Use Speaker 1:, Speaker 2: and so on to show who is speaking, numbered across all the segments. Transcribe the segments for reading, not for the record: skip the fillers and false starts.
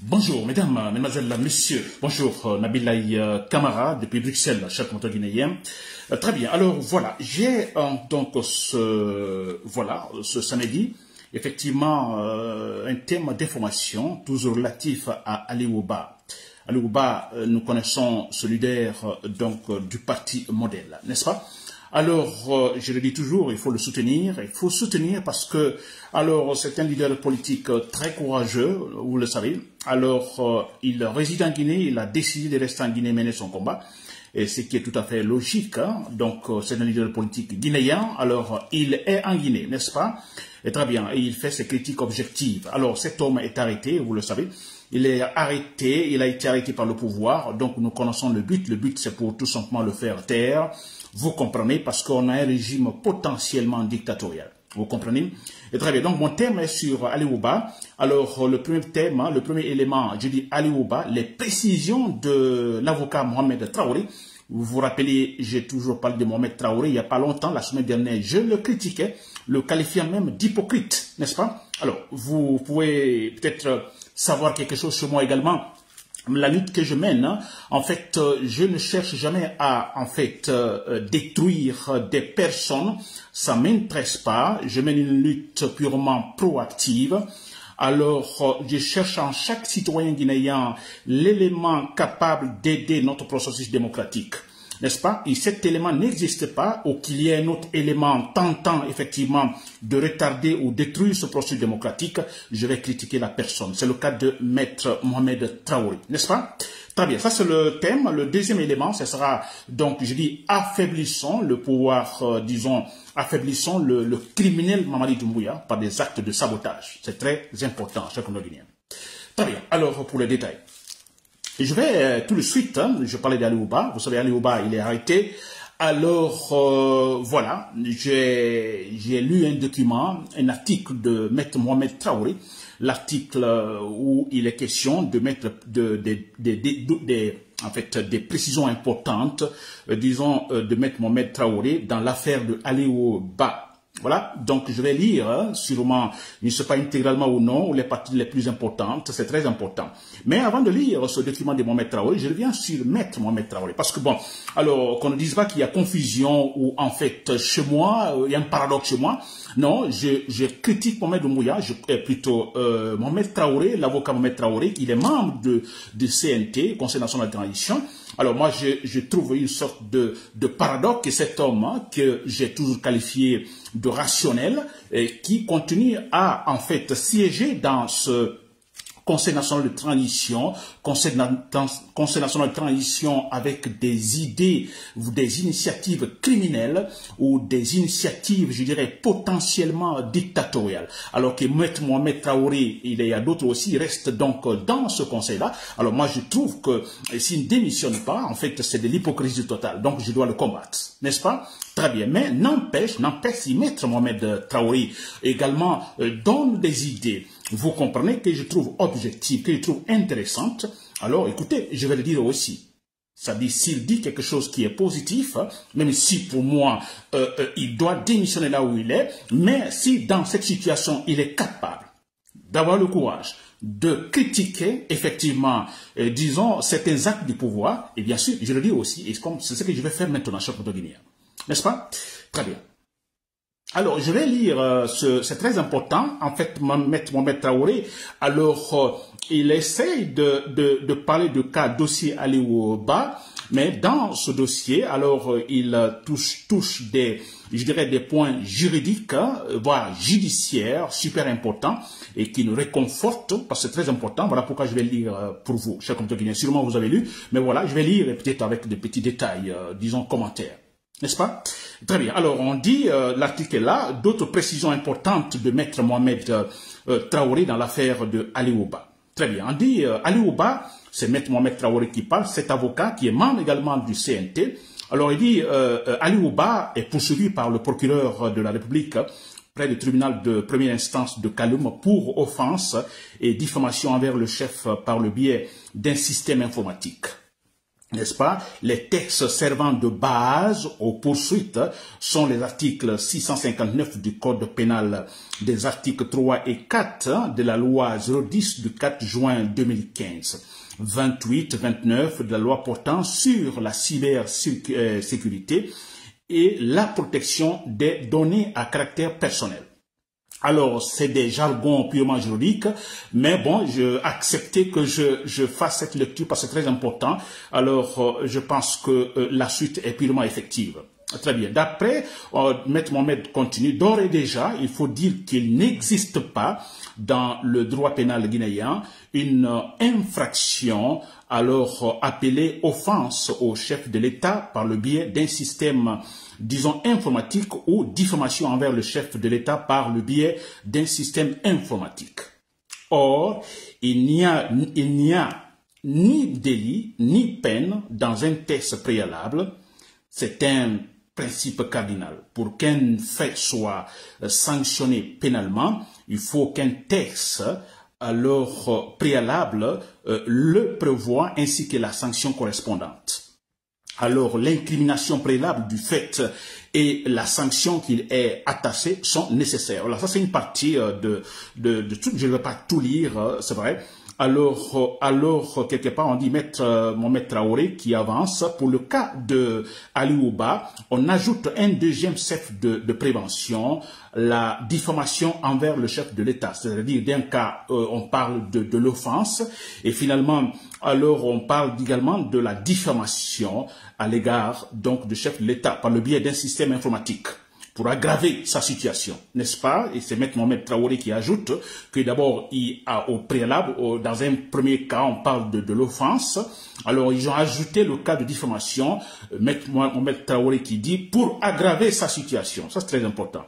Speaker 1: Bonjour, mesdames, mesdemoiselles, messieurs. Bonjour, Nabilaï Kamara, depuis Bruxelles, cher commentateur guinéen. Très bien. Alors, voilà, j'ai donc ce samedi, effectivement, un thème d'information, toujours relatif à Ali Ouba. Ali Ouba, nous connaissons ce leader du parti modèle, n'est-ce pas? Alors, je le dis toujours, il faut le soutenir. Il faut soutenir parce que, alors, c'est un leader politique très courageux, vous le savez. Alors, il réside en Guinée, il a décidé de rester en Guinée, mener son combat. Et ce qui est tout à fait logique. Hein. Donc, c'est un leader politique guinéen. Alors, il est en Guinée, n'est-ce pas? Et très bien. Et il fait ses critiques objectives. Alors, cet homme est arrêté, vous le savez. Il est arrêté, il a été arrêté par le pouvoir. Donc, nous connaissons le but. Le but, c'est pour tout simplement le faire taire. Vous comprenez, parce qu'on a un régime potentiellement dictatorial. Vous comprenez? Et très bien. Donc, mon thème est sur Ali Ouba. Alors, le premier thème, le premier élément, je dis Ali Ouba, les précisions de l'avocat Mohamed Traoré. Vous vous rappelez, j'ai toujours parlé de Mohamed Traoré il n'y a pas longtemps, la semaine dernière, je le critiquais, le qualifiant même d'hypocrite, n'est-ce pas? Alors, vous pouvez peut-être savoir quelque chose sur moi également. La lutte que je mène, hein, en fait, je ne cherche jamais à, détruire des personnes. Ça m'intéresse pas. Je mène une lutte purement proactive. Alors, je cherche en chaque citoyen guinéen l'élément capable d'aider notre processus démocratique. N'est-ce pas? Et cet élément n'existe pas, ou qu'il y ait un autre élément tentant effectivement de retarder ou détruire ce processus démocratique, je vais critiquer la personne. C'est le cas de Maître Mohamed Traoré, n'est-ce pas? Très bien, ça c'est le thème. Le deuxième élément, ce sera, donc je dis, affaiblissons le pouvoir, affaiblissons le criminel Mamadi Doumbouya par des actes de sabotage. C'est très important, chers collègues guinéens. Très bien, alors pour les détails. Je vais tout de suite, hein, je parlais d'Ali Ouba, vous savez Ali Ouba il est arrêté, alors voilà, j'ai lu un document, un article de Maître Mohamed Traoré, l'article où il est question de mettre des précisions importantes, de Maître Mohamed Traoré dans l'affaire de Ali Ouba. Voilà, donc je vais lire, hein, sûrement, je ne sais pas intégralement ou non, les parties les plus importantes, c'est très important. Mais avant de lire ce document de Mohamed Traoré, je reviens sur Maître Mohamed Traoré. Parce que bon, alors, qu'on ne dise pas qu'il y a confusion ou en fait, chez moi, il y a un paradoxe chez moi. Non, je critique Mohamed Doumbouya, Mohamed Traoré, l'avocat Mohamed Traoré, il est membre de CNT, Conseil national de transition. Alors moi, je trouve une sorte de paradoxe que cet homme, hein, que j'ai toujours qualifié de rationnel, et qui continue à, en fait, siéger dans ce Conseil national de transition, Conseil national de transition avec des idées ou des initiatives criminelles ou des initiatives, je dirais, potentiellement dictatoriales. Alors que Maître Mohamed Traoré, il y a d'autres aussi, restent donc dans ce conseil-là. Alors moi, je trouve que s'il ne démissionne pas, en fait, c'est de l'hypocrisie totale. Donc je dois le combattre, n'est-ce pas? Très bien, mais n'empêche, si Maître Mohamed Traoré également donne des idées, vous comprenez, que je trouve objectives, que je trouve intéressantes, alors écoutez, je vais le dire aussi. Ça dit, s'il dit quelque chose qui est positif, même si pour moi, il doit démissionner là où il est, mais si dans cette situation, il est capable d'avoir le courage de critiquer, effectivement, disons, certains actes du pouvoir, et bien sûr, je le dis aussi, et c'est ce que je vais faire maintenant, cher Guinéen. N'est-ce pas? Très bien. Alors, je vais lire, c'est très important, en fait, Maître Mohamed Traoré, alors, il essaye de parler de cas dossier Ali Ouba, mais dans ce dossier, alors, il touche je dirais des points juridiques, voire judiciaires, super importants, et qui nous réconfortent, parce que c'est très important, voilà pourquoi je vais lire pour vous, chers compatriotes guinéens. Sûrement vous avez lu, mais voilà, je vais lire, et peut-être avec des petits détails, disons, commentaires. N'est-ce pas? Très bien. Alors, on dit, l'article est là, d'autres précisions importantes de Maître Mohamed Traoré dans l'affaire de Ali Ouba. Très bien. On dit, Ali Ouba, c'est Maître Mohamed Traoré qui parle, cet avocat qui est membre également du CNT. Alors, il dit, Ali Ouba est poursuivi par le procureur de la République près du tribunal de première instance de Kaloum pour offense et diffamation envers le chef par le biais d'un système informatique. n'est-ce pas? Les textes servant de base aux poursuites sont les articles 659 du Code pénal, des articles 3 et 4 de la loi 010 du 4 juin 2015, 28, 29 de la loi portant sur la cybersécurité et la protection des données à caractère personnel. Alors, c'est des jargons purement juridiques, mais bon, je acceptais que je fasse cette lecture parce que c'est très important. Alors, je pense que la suite est purement effective. Très bien. D'après Maître Mohamed continue, d'ores et déjà, il faut dire qu'il n'existe pas dans le droit pénal guinéen une infraction alors appelée offense au chef de l'État par le biais d'un système, disons, informatique ou diffamation envers le chef de l'État par le biais d'un système informatique. Or, il n'y a ni délit ni peine dans un texte préalable. C'est un principe cardinal. Pour qu'un fait soit sanctionné pénalement, il faut qu'un texte alors préalable le prévoit ainsi que la sanction correspondante. Alors l'incrimination préalable du fait et la sanction qu'il est attachée sont nécessaires. Alors ça c'est une partie de tout, je ne vais pas tout lire, c'est vrai. Alors, quelque part, on dit Mohamed Traoré qui avance. Pour le cas de Ali Ouba, on ajoute un deuxième chef de prévention, la diffamation envers le chef de l'État. C'est-à-dire, d'un cas, on parle de l'offense, et finalement, alors on parle également de la diffamation à l'égard donc du chef de l'État par le biais d'un système informatique, pour aggraver sa situation, n'est-ce pas? Et c'est Maître Mohamed Traoré qui ajoute que d'abord, au préalable, dans un premier cas, on parle de l'offense. Alors, ils ont ajouté le cas de diffamation, Maître Mohamed Traoré qui dit pour aggraver sa situation. Ça, c'est très important.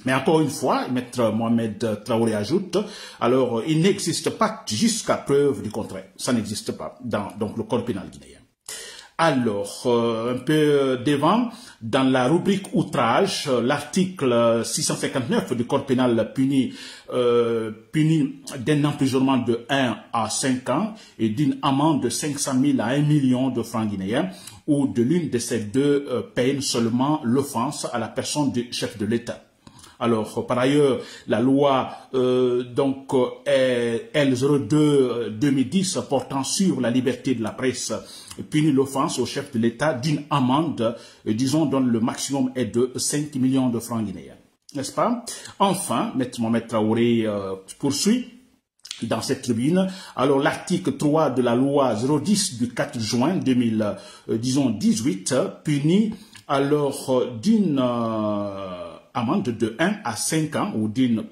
Speaker 1: Mais encore une fois, Maître Mohamed Traoré ajoute, alors, il n'existe pas jusqu'à preuve du contraire. Ça n'existe pas dans donc, le code pénal guinéen. Alors, un peu devant, dans la rubrique outrage, l'article 659 du Code pénal punit d'un emprisonnement de 1 à 5 ans et d'une amende de 500 000 à 1 million de francs guinéens, ou de l'une de ces deux peines seulement l'offense à la personne du chef de l'État. Alors, par ailleurs, la loi L02-2010 portant sur la liberté de la presse punit l'offense au chef de l'État d'une amende, disons, dont le maximum est de 5 millions de francs guinéens. N'est-ce pas? Enfin, Maître Mohamed Traoré poursuit dans cette tribune. Alors, l'article 3 de la loi 010 du 4 juin 2018 punit alors d'une amende de 1 à 5 ans, ou d'une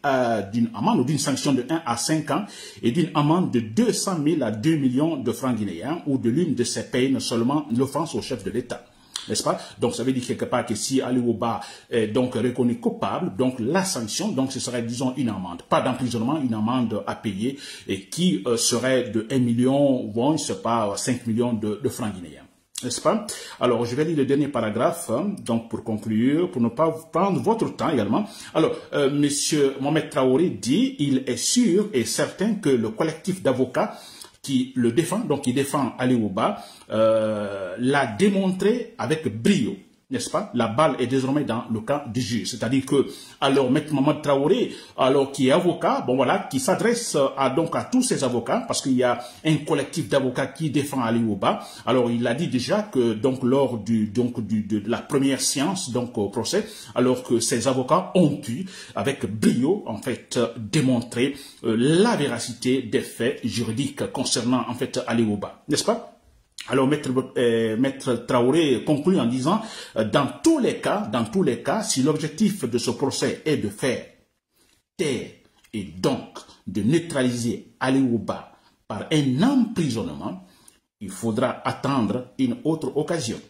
Speaker 1: amende ou d'une sanction de 1 à 5 ans et d'une amende de 200 000 à 2 millions de francs guinéens, ou de l'une de ces peines seulement l'offense au chef de l'État. N'est-ce pas? Donc, ça veut dire quelque part que si Ali Ouba est donc reconnu coupable, donc la sanction, donc ce serait, disons, une amende. Pas d'emprisonnement, une amende à payer, et qui serait de 1 million, bon, je sais pas, 5 millions de francs guinéens. N'est-ce pas? Alors, je vais lire le dernier paragraphe, donc pour conclure, pour ne pas prendre votre temps également. Alors, Monsieur Mohamed Traoré dit, il est sûr et certain que le collectif d'avocats qui le défend, donc qui défend Ali Ouba, l'a démontré avec brio. N'est-ce pas? La balle est désormais dans le camp du juge. C'est-à-dire que, alors, Maître Mohamed Traoré, alors, qui est avocat, bon voilà, qui s'adresse à tous ces avocats, parce qu'il y a un collectif d'avocats qui défend Ali Ouba. Alors, il a dit déjà que, donc, lors de la première séance, donc, au procès, alors que ces avocats ont pu, avec brio, en fait, démontrer la véracité des faits juridiques concernant, en fait, Ali Ouba. N'est-ce pas? Alors, Maître Traoré conclut en disant, dans tous les cas, si l'objectif de ce procès est de faire taire et donc de neutraliser Ali Ouba par un emprisonnement, il faudra attendre une autre occasion.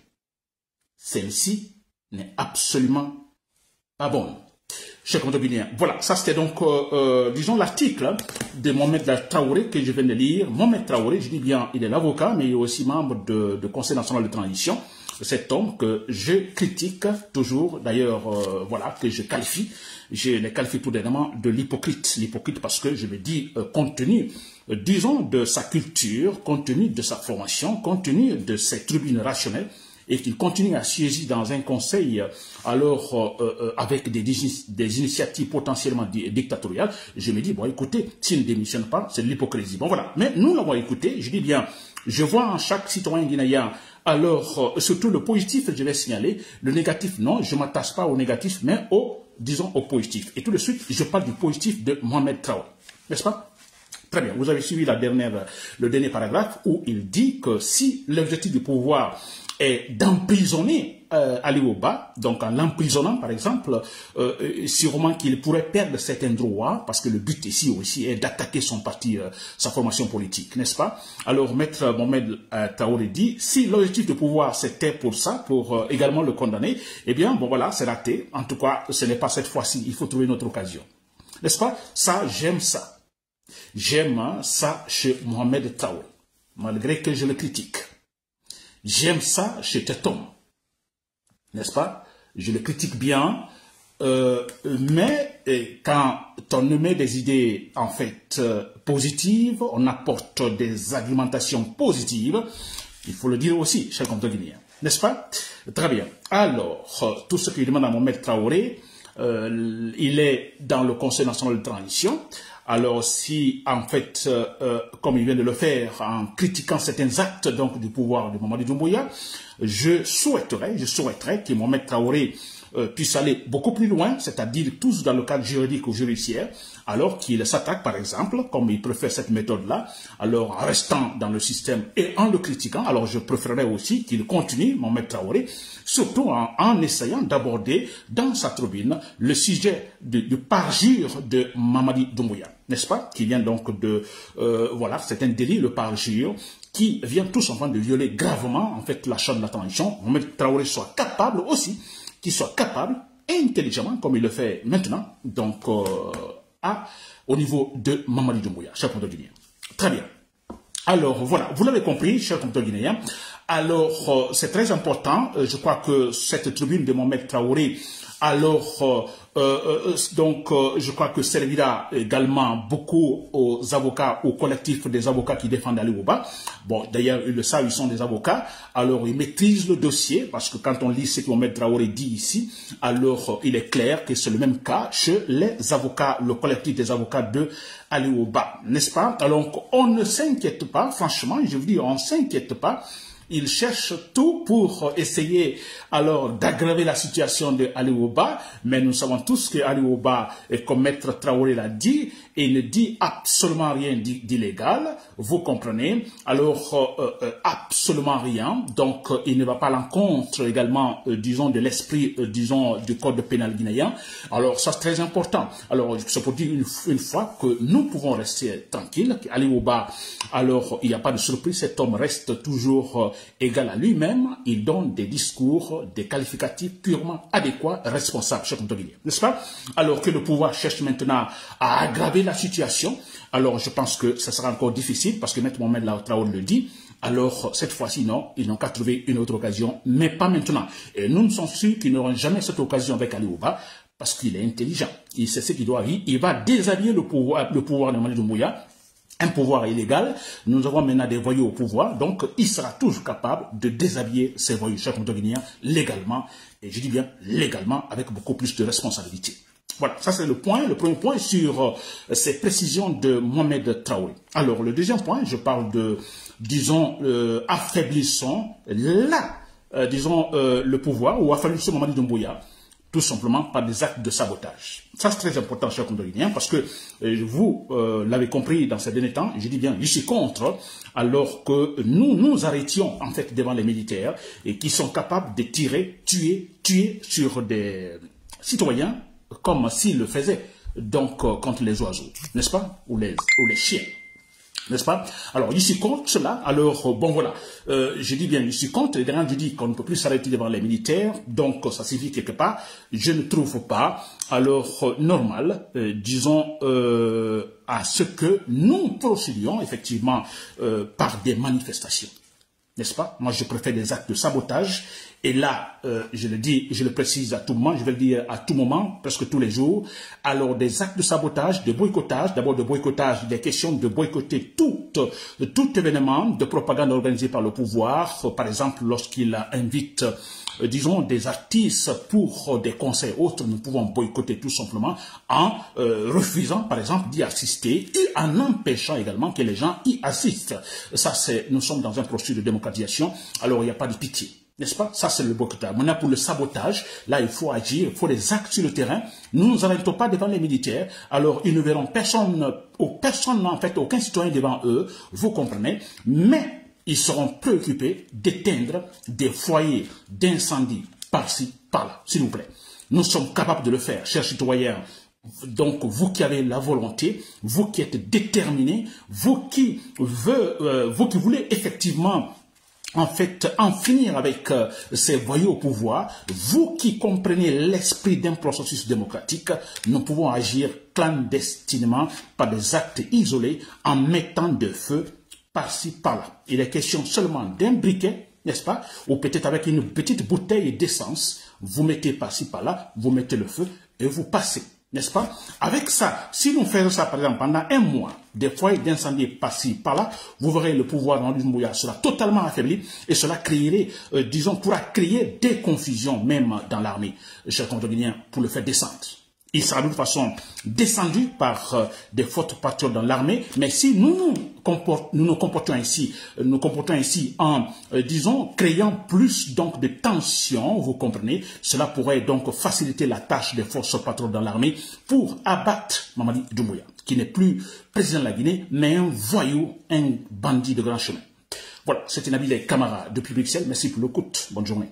Speaker 1: Celle-ci n'est absolument pas bonne. Chers contributeurs, voilà, ça c'était donc, disons, l'article de Mohamed Traoré que je viens de lire. Mohamed Traoré, je dis bien, il est l'avocat, mais il est aussi membre de Conseil national de transition. Cet homme que je critique toujours, d'ailleurs, voilà, que je qualifie. Je les qualifie tout dernièrement de l'hypocrite. L'hypocrite parce que je me dis, compte tenu disons, de sa culture, compte tenu de sa formation, compte tenu de ses tribunes rationnelles, et qu'il continue à siéger dans un conseil alors avec des initiatives potentiellement dictatoriales, je me dis, bon écoutez, s'il ne démissionne pas, c'est de l'hypocrisie. Bon voilà, mais nous l'avons écouté, je dis bien, je vois en chaque citoyen guinéen, alors surtout le positif, je vais signaler, le négatif, non, je ne m'attache pas au négatif, mais disons au positif. Et tout de suite, je parle du positif de Mohamed Traoré, n'est-ce pas? Très bien, vous avez suivi le dernier paragraphe où il dit que si l'objectif du pouvoir est d'emprisonner Ali Oba, donc en l'emprisonnant par exemple, sûrement qu'il pourrait perdre certains droits, parce que le but ici aussi est d'attaquer son parti, sa formation politique, n'est-ce pas? Alors Maître Mohamed Traoré dit, si l'objectif du pouvoir c'était pour ça, pour également le condamner, eh bien bon voilà, c'est raté, en tout cas ce n'est pas cette fois-ci, il faut trouver une autre occasion, n'est-ce pas? Ça, j'aime ça. J'aime ça chez Mohamed Traoré, malgré que je le critique. J'aime ça chez cet homme, n'est-ce pas? Je le critique bien, mais quand on met des idées en fait positives, on apporte des argumentations positives, il faut le dire aussi, cher compatriote guinéen, n'est-ce pas? Très bien. Alors, tout ce qu'il demande à Mohamed Traoré, il est dans le Conseil national de transition. Alors si, en fait, comme il vient de le faire, en critiquant certains actes donc du pouvoir de Mamadi Doumbouya, je souhaiterais que Mohamed Traoré puisse aller beaucoup plus loin, c'est-à-dire tous dans le cadre juridique ou judiciaire, alors qu'il s'attaque, par exemple, comme il préfère cette méthode-là, alors en restant dans le système et en le critiquant, alors je préférerais aussi qu'il continue, Mohamed Traoré, surtout en essayant d'aborder dans sa tribune le sujet du parjure de Mamadi Doumbouya, n'est-ce pas, qui vient donc de, voilà, c'est un délit, le parjure, qui vient tout simplement de violer gravement, en fait, la charte de la transition. Mohamed Traoré soit capable aussi, qu'il soit capable, intelligemment, comme il le fait maintenant, donc au niveau de Mamadi Doumbouya, cher compatriote guinéen. Très bien. Alors voilà, vous l'avez compris, cher compatriote guinéen. Alors c'est très important, je crois que cette tribune de Mohamed Traoré, alors je crois que servira également beaucoup aux avocats, au collectif des avocats qui défendent Ali Oba. Bon, d'ailleurs, ils le savent, ils sont des avocats, alors ils maîtrisent le dossier, parce que quand on lit ce que Mohamed Traoré dit ici, alors il est clair que c'est le même cas chez les avocats, le collectif des avocats de Ali Oba, n'est-ce pas? Alors on ne s'inquiète pas, franchement, je vous dis, on ne s'inquiète pas. Il cherche tout pour essayer alors d'aggraver la situation de Ali Oba, mais nous savons tous que Ali Oba, comme Maître Traoré l'a dit, il ne dit absolument rien d'illégal, vous comprenez, alors absolument rien, donc il ne va pas à l'encontre également, disons, de l'esprit, disons, du code pénal guinéen, alors ça c'est très important. Alors c'est pour dire une fois que nous pouvons rester tranquilles, qu'Ali Oba, alors il n'y a pas de surprise, cet homme reste toujours égal à lui-même, il donne des discours, des qualificatifs purement adéquats, responsables, cher compatriote guinéen, n'est-ce pas? Alors que le pouvoir cherche maintenant à aggraver la situation, alors je pense que ça sera encore difficile, parce que Maître Mohamed Traoré le dit, alors cette fois-ci non, ils n'ont qu'à trouver une autre occasion, mais pas maintenant. Et nous sommes sûrs qu'ils n'auront jamais cette occasion avec Ali Oba, parce qu'il est intelligent, il sait ce qu'il doit dire, il va déshabiller le pouvoir de Mamadi Doumbouya, un pouvoir illégal, nous avons maintenant des voyous au pouvoir, donc il sera toujours capable de déshabiller ces voyous, chers compatriotes guinéens, légalement, et je dis bien légalement, avec beaucoup plus de responsabilité. Voilà, ça c'est le premier point sur ces précisions de Mohamed Traoré. Alors, le deuxième point, je parle de, disons, affaiblissons le pouvoir, ou affaiblissons Mamadi Doumbouya, tout simplement par des actes de sabotage. Ça, c'est très important, chers compatriotes guinéens, parce que vous l'avez compris dans ces derniers temps, je dis bien, je suis contre, alors que nous arrêtions, en fait, devant les militaires, et qui sont capables de tirer, tuer sur des citoyens, comme s'ils le faisaient, donc, contre les oiseaux, n'est-ce pas, ou les chiens. N'est-ce pas? Alors, je suis contre cela. Alors, bon, voilà. Je dis bien, je suis contre. Et derrière, je dis qu'on ne peut plus s'arrêter devant les militaires. Donc, ça signifie quelque part, je ne trouve pas, alors, normal, disons, à ce que nous procédions, effectivement, par des manifestations. n'est-ce pas? Moi, je préfère des actes de sabotage. Et là, je le dis, je le précise à tout moment, je vais le dire à tout moment, presque tous les jours. Alors, des actes de sabotage, de boycottage, d'abord de boycottage, des questions de boycotter tout événement de propagande organisé par le pouvoir. Par exemple, lorsqu'il invite disons, des artistes pour des concerts autres, nous pouvons boycotter tout simplement en refusant, par exemple, d'y assister et en empêchant également que les gens y assistent. Ça, nous sommes dans un processus de démocratisation, alors il n'y a pas de pitié. N'est-ce pas? Ça, c'est le boycottage. Maintenant, pour le sabotage, là, il faut agir, il faut des actes sur le terrain. Nous ne nous arrêtons pas devant les militaires, alors ils ne verront personne, en fait, aucun citoyen devant eux, vous comprenez, mais ils seront préoccupés d'éteindre des foyers d'incendie par-ci, par-là, s'il vous plaît. Nous sommes capables de le faire, chers citoyens. Donc, vous qui avez la volonté, vous qui êtes déterminés, vous qui voulez effectivement en fait, en finir avec ces voyous au pouvoir, vous qui comprenez l'esprit d'un processus démocratique, nous pouvons agir clandestinement par des actes isolés en mettant de feu par-ci, par-là. Il est question seulement d'un briquet, n'est-ce pas? Ou peut-être avec une petite bouteille d'essence, vous mettez par-ci, par-là, vous mettez le feu et vous passez. N'est-ce pas? Avec ça, si nous faisons ça, par exemple, pendant un mois, des foyers d'incendie par-ci, par-là, vous verrez le pouvoir dans Doumbouya sera totalement affaibli et cela créerait, pourra créer des confusions même dans l'armée, chers Congolais, pour le faire descendre. Il sera de toute façon descendu par des fortes patriotes dans l'armée, mais si nous nous comportons ainsi en, créant plus donc de tensions, vous comprenez, cela pourrait donc faciliter la tâche des forces patriotes dans l'armée pour abattre Mamadi Doumbouya, qui n'est plus président de la Guinée, mais un voyou, un bandit de grand chemin. Voilà, c'était Nabil Camara depuis Bruxelles. Merci pour l'écoute. Bonne journée.